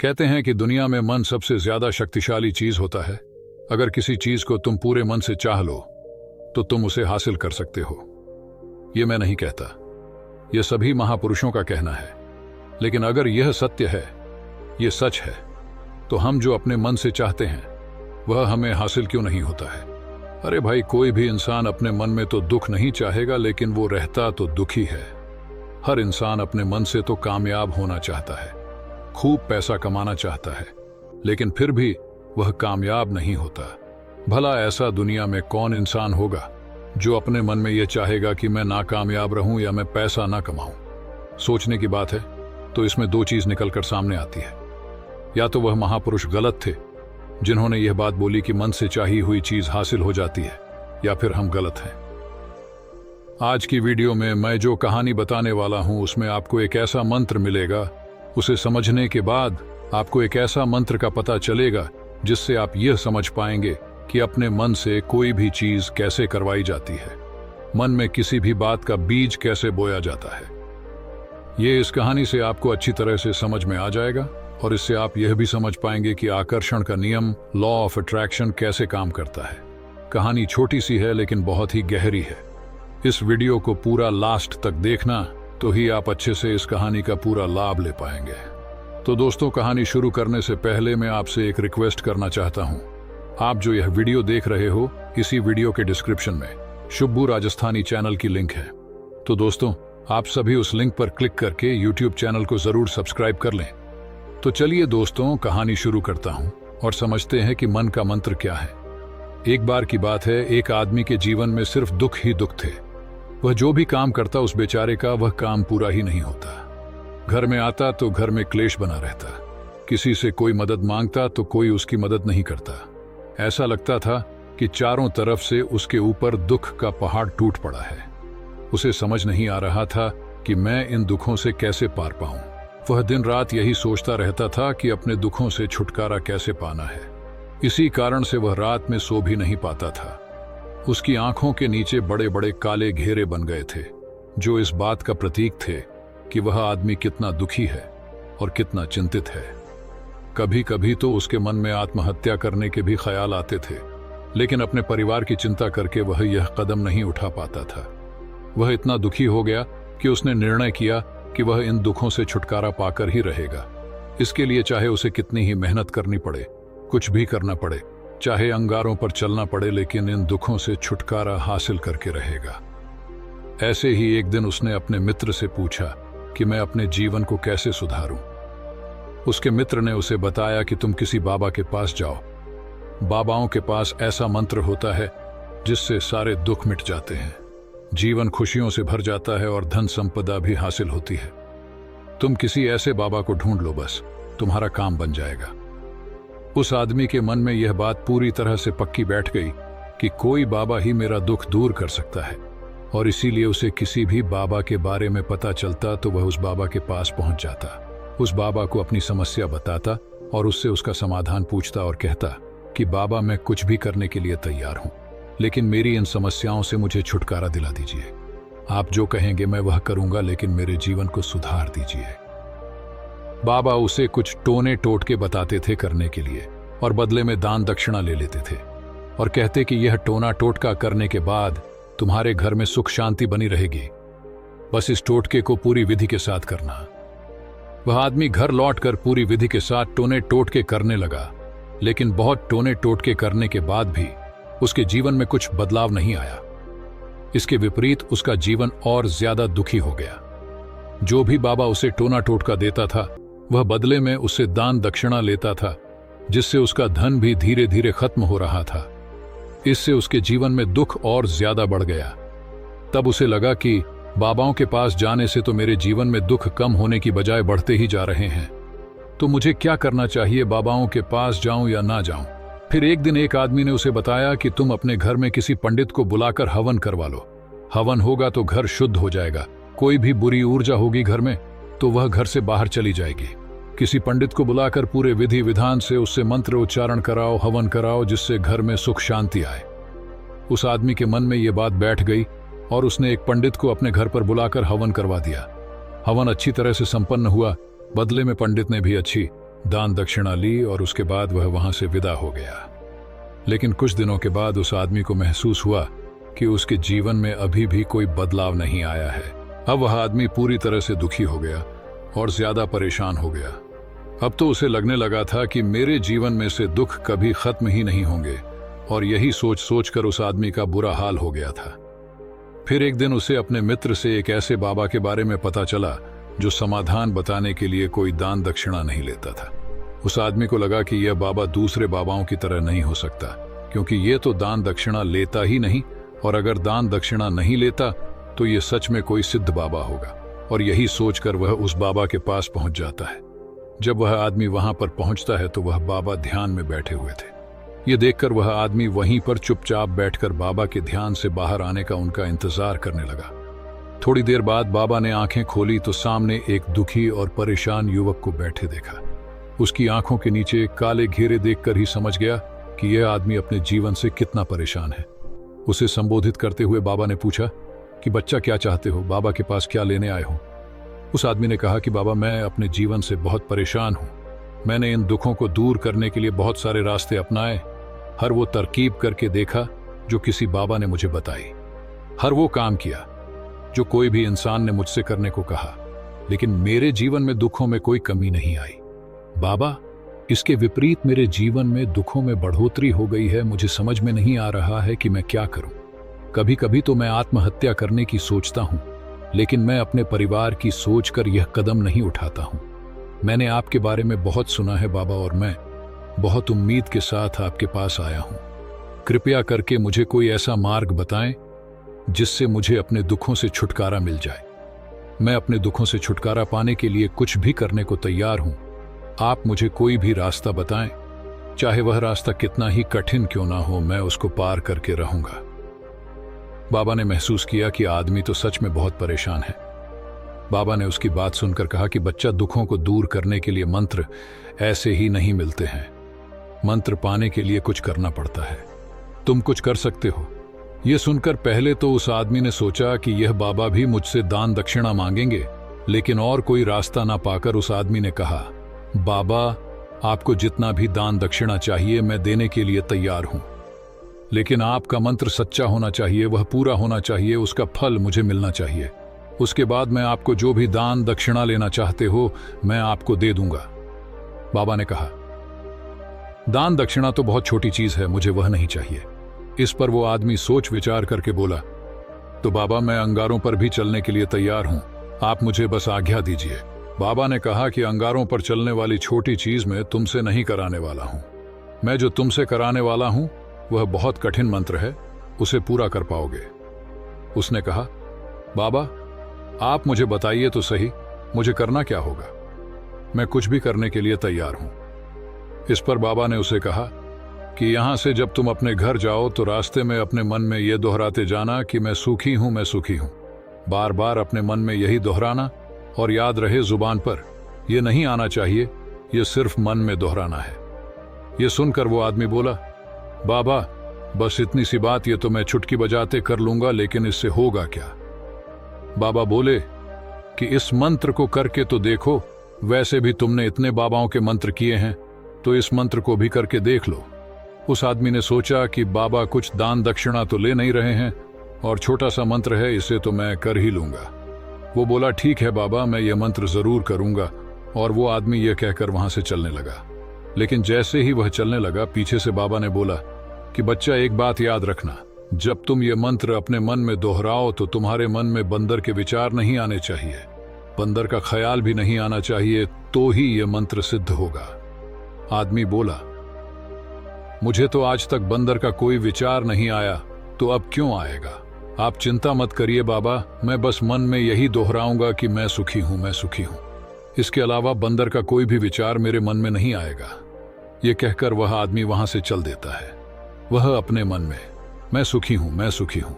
कहते हैं कि दुनिया में मन सबसे ज्यादा शक्तिशाली चीज होता है। अगर किसी चीज को तुम पूरे मन से चाह लो तो तुम उसे हासिल कर सकते हो। यह मैं नहीं कहता, यह सभी महापुरुषों का कहना है। लेकिन अगर यह सत्य है, यह सच है, तो हम जो अपने मन से चाहते हैं वह हमें हासिल क्यों नहीं होता है? अरे भाई, कोई भी इंसान अपने मन में तो दुख नहीं चाहेगा, लेकिन वो रहता तो दुखी है। हर इंसान अपने मन से तो कामयाब होना चाहता है, खूब पैसा कमाना चाहता है, लेकिन फिर भी वह कामयाब नहीं होता। भला ऐसा दुनिया में कौन इंसान होगा जो अपने मन में यह चाहेगा कि मैं नाकामयाब रहूं या मैं पैसा ना कमाऊं? सोचने की बात है। तो इसमें दो चीज निकलकर सामने आती है। या तो वह महापुरुष गलत थे जिन्होंने यह बात बोली कि मन से चाही हुई चीज हासिल हो जाती है, या फिर हम गलत हैं। आज की वीडियो में मैं जो कहानी बताने वाला हूं उसमें आपको एक ऐसा मंत्र मिलेगा, उसे समझने के बाद आपको एक ऐसा मंत्र का पता चलेगा जिससे आप यह समझ पाएंगे कि अपने मन से कोई भी चीज कैसे करवाई जाती है, मन में किसी भी बात का बीज कैसे बोया जाता है। ये इस कहानी से आपको अच्छी तरह से समझ में आ जाएगा और इससे आप यह भी समझ पाएंगे कि आकर्षण का नियम, लॉ ऑफ अट्रैक्शन, कैसे काम करता है। कहानी छोटी सी है लेकिन बहुत ही गहरी है। इस वीडियो को पूरा लास्ट तक देखना, तो ही आप अच्छे से इस कहानी का पूरा लाभ ले पाएंगे। तो दोस्तों, कहानी शुरू करने से पहले मैं आपसे एक रिक्वेस्ट करना चाहता हूं। आप जो यह वीडियो देख रहे हो, इसी वीडियो के डिस्क्रिप्शन में शुभू राजस्थानी चैनल की लिंक है। तो दोस्तों, आप सभी उस लिंक पर क्लिक करके यूट्यूब चैनल को जरूर सब्सक्राइब कर लें। तो चलिए दोस्तों, कहानी शुरू करता हूं और समझते हैं कि मन का मंत्र क्या है। एक बार की बात है, एक आदमी के जीवन में सिर्फ दुख ही दुख थे। वह जो भी काम करता उस बेचारे का वह काम पूरा ही नहीं होता। घर में आता तो घर में क्लेश बना रहता, किसी से कोई मदद मांगता तो कोई उसकी मदद नहीं करता। ऐसा लगता था कि चारों तरफ से उसके ऊपर दुख का पहाड़ टूट पड़ा है। उसे समझ नहीं आ रहा था कि मैं इन दुखों से कैसे पार पाऊं। वह दिन रात यही सोचता रहता था कि अपने दुखों से छुटकारा कैसे पाना है। इसी कारण से वह रात में सो भी नहीं पाता था। उसकी आंखों के नीचे बड़े बड़े काले घेरे बन गए थे, जो इस बात का प्रतीक थे कि वह आदमी कितना दुखी है और कितना चिंतित है। कभी कभी तो उसके मन में आत्महत्या करने के भी ख्याल आते थे, लेकिन अपने परिवार की चिंता करके वह यह कदम नहीं उठा पाता था। वह इतना दुखी हो गया कि उसने निर्णय किया कि वह इन दुखों से छुटकारा पाकर ही रहेगा। इसके लिए चाहे उसे कितनी ही मेहनत करनी पड़े, कुछ भी करना पड़े, चाहे अंगारों पर चलना पड़े, लेकिन इन दुखों से छुटकारा हासिल करके रहेगा। ऐसे ही एक दिन उसने अपने मित्र से पूछा कि मैं अपने जीवन को कैसे सुधारूं। उसके मित्र ने उसे बताया कि तुम किसी बाबा के पास जाओ। बाबाओं के पास ऐसा मंत्र होता है जिससे सारे दुख मिट जाते हैं, जीवन खुशियों से भर जाता है और धन संपदा भी हासिल होती है। तुम किसी ऐसे बाबा को ढूंढ लो, बस तुम्हारा काम बन जाएगा। उस आदमी के मन में यह बात पूरी तरह से पक्की बैठ गई कि कोई बाबा ही मेरा दुख दूर कर सकता है, और इसीलिए उसे किसी भी बाबा के बारे में पता चलता तो वह उस बाबा के पास पहुंच जाता, उस बाबा को अपनी समस्या बताता और उससे उसका समाधान पूछता और कहता कि बाबा, मैं कुछ भी करने के लिए तैयार हूं, लेकिन मेरी इन समस्याओं से मुझे छुटकारा दिला दीजिए। आप जो कहेंगे मैं वह करूंगा, लेकिन मेरे जीवन को सुधार दीजिए। बाबा उसे कुछ टोने टोटके बताते थे करने के लिए, और बदले में दान दक्षिणा ले लेते थे और कहते कि यह टोना टोटका करने के बाद तुम्हारे घर में सुख शांति बनी रहेगी, बस इस टोटके को पूरी विधि के साथ करना। वह आदमी घर लौटकर पूरी विधि के साथ टोने टोटके करने लगा, लेकिन बहुत टोने टोटके करने के बाद भी उसके जीवन में कुछ बदलाव नहीं आया। इसके विपरीत उसका जीवन और ज्यादा दुखी हो गया। जो भी बाबा उसे टोना टोटका देता था, वह बदले में उससे दान दक्षिणा लेता था, जिससे उसका धन भी धीरे धीरे खत्म हो रहा था। इससे उसके जीवन में दुख और ज्यादा बढ़ गया। तब उसे लगा कि बाबाओं के पास जाने से तो मेरे जीवन में दुख कम होने की बजाय बढ़ते ही जा रहे हैं, तो मुझे क्या करना चाहिए? बाबाओं के पास जाऊं या ना जाऊं? फिर एक दिन एक आदमी ने उसे बताया कि तुम अपने घर में किसी पंडित को बुलाकर हवन करवा लो। हवन होगा तो घर शुद्ध हो जाएगा, कोई भी बुरी ऊर्जा होगी घर में तो वह घर से बाहर चली जाएगी। किसी पंडित को बुलाकर पूरे विधि विधान से उससे मंत्र उच्चारण कराओ, हवन कराओ, जिससे घर में सुख शांति आए। उस आदमी के मन में यह बात बैठ गई और उसने एक पंडित को अपने घर पर बुलाकर हवन करवा दिया। हवन अच्छी तरह से संपन्न हुआ, बदले में पंडित ने भी अच्छी दान दक्षिणा ली और उसके बाद वह वहां से विदा हो गया। लेकिन कुछ दिनों के बाद उस आदमी को महसूस हुआ कि उसके जीवन में अभी भी कोई बदलाव नहीं आया है। अब वह आदमी पूरी तरह से दुखी हो गया और ज्यादा परेशान हो गया। अब तो उसे लगने लगा था कि मेरे जीवन में से दुख कभी खत्म ही नहीं होंगे, और यही सोच सोचकर उस आदमी का बुरा हाल हो गया था। फिर एक दिन उसे अपने मित्र से एक ऐसे बाबा के बारे में पता चला जो समाधान बताने के लिए कोई दान दक्षिणा नहीं लेता था। उस आदमी को लगा कि यह बाबा दूसरे बाबाओं की तरह नहीं हो सकता, क्योंकि यह तो दान दक्षिणा लेता ही नहीं, और अगर दान दक्षिणा नहीं लेता तो यह सच में कोई सिद्ध बाबा होगा। और यही सोचकर वह उस बाबा के पास पहुंच जाता है। जब वह आदमी वहां पर पहुंचता है तो वह बाबा ध्यान में बैठे हुए थे। यह देखकर वह आदमी वहीं पर चुपचाप बैठकर बाबा के ध्यान से बाहर आने का उनका इंतजार करने लगा। थोड़ी देर बाद बाबा ने आंखें खोली तो सामने एक दुखी और परेशान युवक को बैठे देखा। उसकी आंखों के नीचे काले घेरे देखकर ही समझ गया कि यह आदमी अपने जीवन से कितना परेशान है। उसे संबोधित करते हुए बाबा ने पूछा कि बच्चा, क्या चाहते हो? बाबा के पास क्या लेने आए हो? उस आदमी ने कहा कि बाबा, मैं अपने जीवन से बहुत परेशान हूं। मैंने इन दुखों को दूर करने के लिए बहुत सारे रास्ते अपनाए, हर वो तरकीब करके देखा जो किसी बाबा ने मुझे बताई, हर वो काम किया जो कोई भी इंसान ने मुझसे करने को कहा, लेकिन मेरे जीवन में दुखों में कोई कमी नहीं आई। बाबा, इसके विपरीत मेरे जीवन में दुखों में बढ़ोतरी हो गई है। मुझे समझ में नहीं आ रहा है कि मैं क्या करूं। कभी कभी तो मैं आत्महत्या करने की सोचता हूं, लेकिन मैं अपने परिवार की सोचकर यह कदम नहीं उठाता हूं। मैंने आपके बारे में बहुत सुना है बाबा, और मैं बहुत उम्मीद के साथ आपके पास आया हूं। कृपया करके मुझे कोई ऐसा मार्ग बताएं जिससे मुझे अपने दुखों से छुटकारा मिल जाए। मैं अपने दुखों से छुटकारा पाने के लिए कुछ भी करने को तैयार हूं। आप मुझे कोई भी रास्ता बताएं, चाहे वह रास्ता कितना ही कठिन क्यों ना हो, मैं उसको पार करके रहूंगा। बाबा ने महसूस किया कि आदमी तो सच में बहुत परेशान है। बाबा ने उसकी बात सुनकर कहा कि बच्चा, दुखों को दूर करने के लिए मंत्र ऐसे ही नहीं मिलते हैं। मंत्र पाने के लिए कुछ करना पड़ता है। तुम कुछ कर सकते हो। यह सुनकर पहले तो उस आदमी ने सोचा कि यह बाबा भी मुझसे दान दक्षिणा मांगेंगे, लेकिन और कोई रास्ता ना पाकर उस आदमी ने कहा, बाबा, आपको जितना भी दान दक्षिणा चाहिए मैं देने के लिए तैयार हूं, लेकिन आपका मंत्र सच्चा होना चाहिए, वह पूरा होना चाहिए, उसका फल मुझे मिलना चाहिए। उसके बाद मैं आपको जो भी दान दक्षिणा लेना चाहते हो मैं आपको दे दूंगा। बाबा ने कहा, दान दक्षिणा तो बहुत छोटी चीज है, मुझे वह नहीं चाहिए। इस पर वो आदमी सोच विचार करके बोला, तो बाबा, मैं अंगारों पर भी चलने के लिए तैयार हूं, आप मुझे बस आज्ञा दीजिए। बाबा ने कहा कि अंगारों पर चलने वाली छोटी चीज मैं तुमसे नहीं कराने वाला हूं। मैं जो तुमसे कराने वाला हूं वह बहुत कठिन मंत्र है, उसे पूरा कर पाओगे। उसने कहा, बाबा, आप मुझे बताइए तो सही, मुझे करना क्या होगा? मैं कुछ भी करने के लिए तैयार हूं। इस पर बाबा ने उसे कहा कि यहां से जब तुम अपने घर जाओ तो रास्ते में अपने मन में यह दोहराते जाना कि मैं सुखी हूं, मैं सुखी हूं। बार बार अपने मन में यही दोहराना, और याद रहे जुबान पर यह नहीं आना चाहिए, यह सिर्फ मन में दोहराना है। यह सुनकर वो आदमी बोला, बाबा, बस इतनी सी बात, ये तो मैं चुटकी बजाते कर लूंगा, लेकिन इससे होगा क्या? बाबा बोले कि इस मंत्र को करके तो देखो, वैसे भी तुमने इतने बाबाओं के मंत्र किए हैं, तो इस मंत्र को भी करके देख लो। उस आदमी ने सोचा कि बाबा कुछ दान दक्षिणा तो ले नहीं रहे हैं, और छोटा सा मंत्र है, इसे तो मैं कर ही लूंगा। वो बोला, ठीक है बाबा, मैं ये मंत्र जरूर करूंगा। और वो आदमी यह कहकर वहां से चलने लगा। लेकिन जैसे ही वह चलने लगा, पीछे से बाबा ने बोला कि बच्चा, एक बात याद रखना, जब तुम ये मंत्र अपने मन में दोहराओ तो तुम्हारे मन में बंदर के विचार नहीं आने चाहिए, बंदर का ख्याल भी नहीं आना चाहिए, तो ही यह मंत्र सिद्ध होगा। आदमी बोला, मुझे तो आज तक बंदर का कोई विचार नहीं आया, तो अब क्यों आएगा? आप चिंता मत करिए बाबा, मैं बस मन में यही दोहराऊंगा कि मैं सुखी हूं, मैं सुखी हूं। इसके अलावा बंदर का कोई भी विचार मेरे मन में नहीं आएगा। यह कहकर वह आदमी वहां से चल देता है। वह अपने मन में मैं सुखी हूं, मैं सुखी हूं,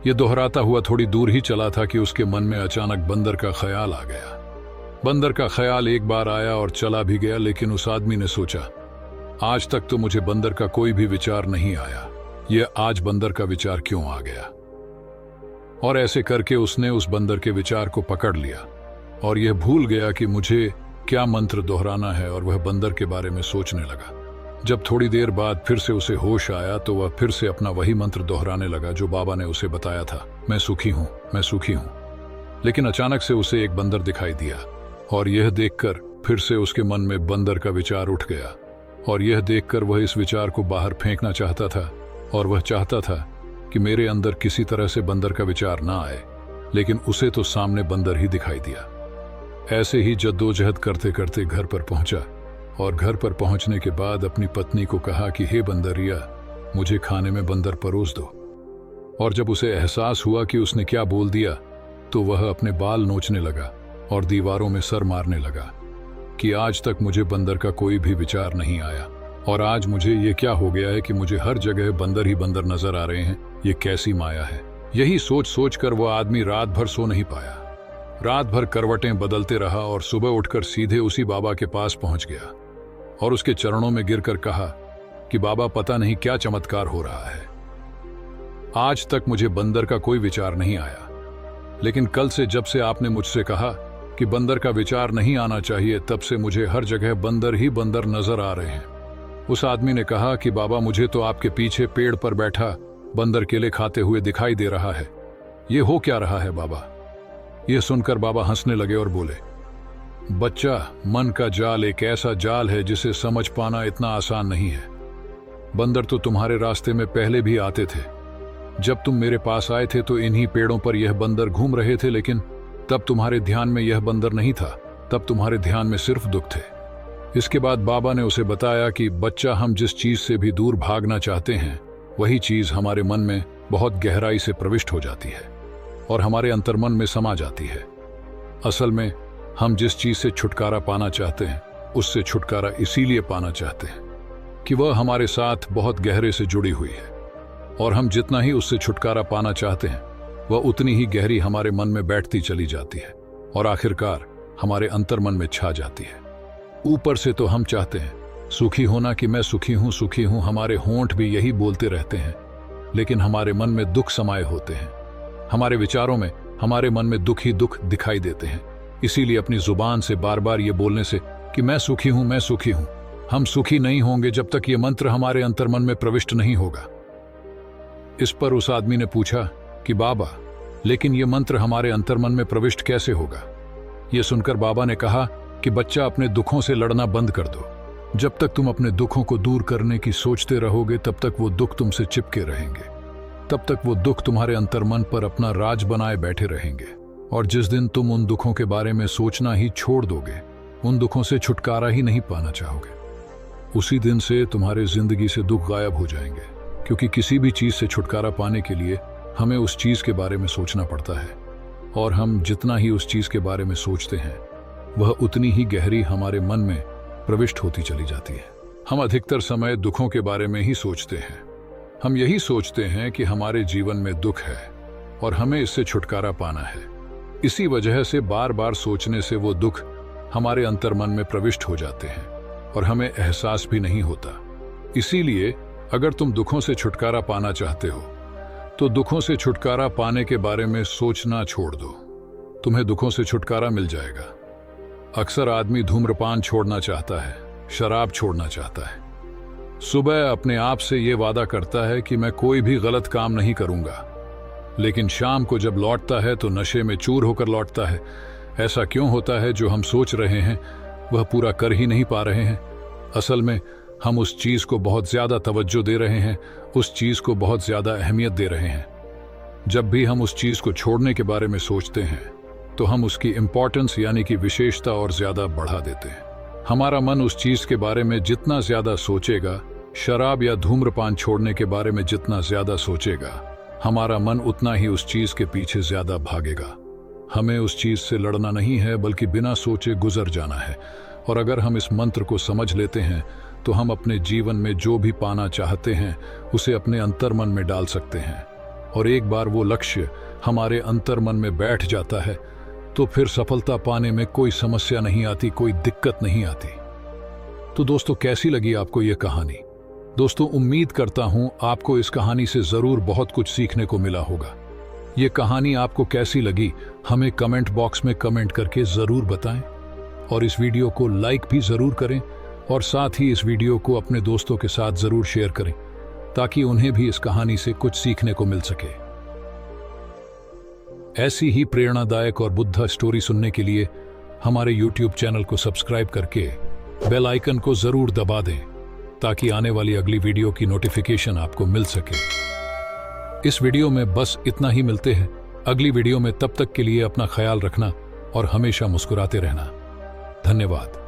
यह दोहराता हुआ थोड़ी दूर ही चला था कि उसके मन में अचानक बंदर का ख्याल आ गया। बंदर का ख्याल एक बार आया और चला भी गया, लेकिन उस आदमी ने सोचा, आज तक तो मुझे बंदर का कोई भी विचार नहीं आया, यह आज बंदर का विचार क्यों आ गया? और ऐसे करके उसने उस बंदर के विचार को पकड़ लिया और यह भूल गया कि मुझे क्या मंत्र दोहराना है और वह बंदर के बारे में सोचने लगा। जब थोड़ी देर बाद फिर से उसे होश आया तो वह फिर से अपना वही मंत्र दोहराने लगा जो बाबा ने उसे बताया था, मैं सुखी हूँ, मैं सुखी हूँ। लेकिन अचानक से उसे एक बंदर दिखाई दिया और यह देखकर फिर से उसके मन में बंदर का विचार उठ गया और यह देखकर वह इस विचार को बाहर फेंकना चाहता था और वह चाहता था कि मेरे अंदर किसी तरह से बंदर का विचार ना आए, लेकिन उसे तो सामने बंदर ही दिखाई दिया। ऐसे ही जद्दोजहद करते करते घर पर पहुंचा और घर पर पहुंचने के बाद अपनी पत्नी को कहा कि हे बंदरिया, मुझे खाने में बंदर परोस दो। और जब उसे एहसास हुआ कि उसने क्या बोल दिया तो वह अपने बाल नोचने लगा और दीवारों में सर मारने लगा कि आज तक मुझे बंदर का कोई भी विचार नहीं आया और आज मुझे ये क्या हो गया है कि मुझे हर जगह बंदर ही बंदर नजर आ रहे हैं, ये कैसी माया है। यही सोच सोच कर वह आदमी रात भर सो नहीं पाया। रात भर करवटें बदलते रहा और सुबह उठकर सीधे उसी बाबा के पास पहुंच गया और उसके चरणों में गिरकर कहा कि बाबा, पता नहीं क्या चमत्कार हो रहा है। आज तक मुझे बंदर का कोई विचार नहीं आया, लेकिन कल से जब से आपने मुझसे कहा कि बंदर का विचार नहीं आना चाहिए, तब से मुझे हर जगह बंदर ही बंदर नजर आ रहे हैं। उस आदमी ने कहा कि बाबा, मुझे तो आपके पीछे पेड़ पर बैठा बंदर केले खाते हुए दिखाई दे रहा है, ये हो क्या रहा है बाबा। यह सुनकर बाबा हंसने लगे और बोले, बच्चा, मन का जाल एक ऐसा जाल है जिसे समझ पाना इतना आसान नहीं है। बंदर तो तुम्हारे रास्ते में पहले भी आते थे। जब तुम मेरे पास आए थे तो इन्हीं पेड़ों पर यह बंदर घूम रहे थे, लेकिन तब तुम्हारे ध्यान में यह बंदर नहीं था, तब तुम्हारे ध्यान में सिर्फ दुख थे। इसके बाद बाबा ने उसे बताया कि बच्चा, हम जिस चीज से भी दूर भागना चाहते हैं वही चीज हमारे मन में बहुत गहराई से प्रविष्ट हो जाती है और हमारे अंतर्मन में समा जाती है। असल में हम जिस चीज से छुटकारा पाना चाहते हैं उससे छुटकारा इसीलिए पाना चाहते हैं कि वह हमारे साथ बहुत गहरे से जुड़ी हुई है और हम जितना ही उससे छुटकारा पाना चाहते हैं वह उतनी ही गहरी हमारे मन में बैठती चली जाती है और आखिरकार हमारे अंतर्मन में छा जाती है। ऊपर से तो हम चाहते हैं सुखी होना कि मैं सुखी हूं, हमारे होंठ भी यही बोलते रहते हैं, लेकिन हमारे मन में दुख समाये होते हैं। हमारे विचारों में, हमारे मन में दुख ही दुख दिखाई देते हैं। इसीलिए अपनी जुबान से बार बार ये बोलने से कि मैं सुखी हूं, हम सुखी नहीं होंगे जब तक ये मंत्र हमारे अंतर्मन में प्रविष्ट नहीं होगा। इस पर उस आदमी ने पूछा कि बाबा, लेकिन ये मंत्र हमारे अंतर्मन में प्रविष्ट कैसे होगा। यह सुनकर बाबा ने कहा कि बच्चा, अपने दुखों से लड़ना बंद कर दो। जब तक तुम अपने दुखों को दूर करने की सोचते रहोगे तब तक वो दुख तुमसे चिपके रहेंगे, तब तक वो दुख तुम्हारे अंतर्मन पर अपना राज बनाए बैठे रहेंगे। और जिस दिन तुम उन दुखों के बारे में सोचना ही छोड़ दोगे, उन दुखों से छुटकारा ही नहीं पाना चाहोगे, उसी दिन से तुम्हारे जिंदगी से दुख गायब हो जाएंगे। क्योंकि किसी भी चीज से छुटकारा पाने के लिए हमें उस चीज के बारे में सोचना पड़ता है और हम जितना ही उस चीज के बारे में सोचते हैं वह उतनी ही गहरी हमारे मन में प्रविष्ट होती चली जाती है। हम अधिकतर समय दुखों के बारे में ही सोचते हैं। हम यही सोचते हैं कि हमारे जीवन में दुख है और हमें इससे छुटकारा पाना है। इसी वजह से बार बार सोचने से वो दुख हमारे अंतर्मन में प्रविष्ट हो जाते हैं और हमें एहसास भी नहीं होता। इसीलिए अगर तुम दुखों से छुटकारा पाना चाहते हो तो दुखों से छुटकारा पाने के बारे में सोचना छोड़ दो, तुम्हें दुखों से छुटकारा मिल जाएगा। अक्सर आदमी धूम्रपान छोड़ना चाहता है, शराब छोड़ना चाहता है, सुबह अपने आप से ये वादा करता है कि मैं कोई भी गलत काम नहीं करूंगा, लेकिन शाम को जब लौटता है तो नशे में चूर होकर लौटता है। ऐसा क्यों होता है? जो हम सोच रहे हैं वह पूरा कर ही नहीं पा रहे हैं। असल में हम उस चीज को बहुत ज्यादा तवज्जो दे रहे हैं, उस चीज को बहुत ज्यादा अहमियत दे रहे हैं। जब भी हम उस चीज को छोड़ने के बारे में सोचते हैं तो हम उसकी इंपॉर्टेंस यानी कि विशेषता और ज्यादा बढ़ा देते हैं। हमारा मन उस चीज के बारे में जितना ज्यादा सोचेगा, शराब या धूम्रपान छोड़ने के बारे में जितना ज्यादा सोचेगा, हमारा मन उतना ही उस चीज के पीछे ज्यादा भागेगा। हमें उस चीज से लड़ना नहीं है बल्कि बिना सोचे गुजर जाना है। और अगर हम इस मंत्र को समझ लेते हैं तो हम अपने जीवन में जो भी पाना चाहते हैं उसे अपने अंतर्मन में डाल सकते हैं। और एक बार वो लक्ष्य हमारे अंतर्मन में बैठ जाता है तो फिर सफलता पाने में कोई समस्या नहीं आती, कोई दिक्कत नहीं आती। तो दोस्तों, कैसी लगी आपको ये कहानी? दोस्तों, उम्मीद करता हूं आपको इस कहानी से जरूर बहुत कुछ सीखने को मिला होगा। ये कहानी आपको कैसी लगी हमें कमेंट बॉक्स में कमेंट करके जरूर बताएं। और इस वीडियो को लाइक भी ज़रूर करें और साथ ही इस वीडियो को अपने दोस्तों के साथ ज़रूर शेयर करें ताकि उन्हें भी इस कहानी से कुछ सीखने को मिल सके। ऐसी ही प्रेरणादायक और बुद्धा स्टोरी सुनने के लिए हमारे YouTube चैनल को सब्सक्राइब करके बेल आइकन को ज़रूर दबा दें ताकि आने वाली अगली वीडियो की नोटिफिकेशन आपको मिल सके। इस वीडियो में बस इतना ही, मिलते हैं अगली वीडियो में। तब तक के लिए अपना ख्याल रखना और हमेशा मुस्कुराते रहना। धन्यवाद।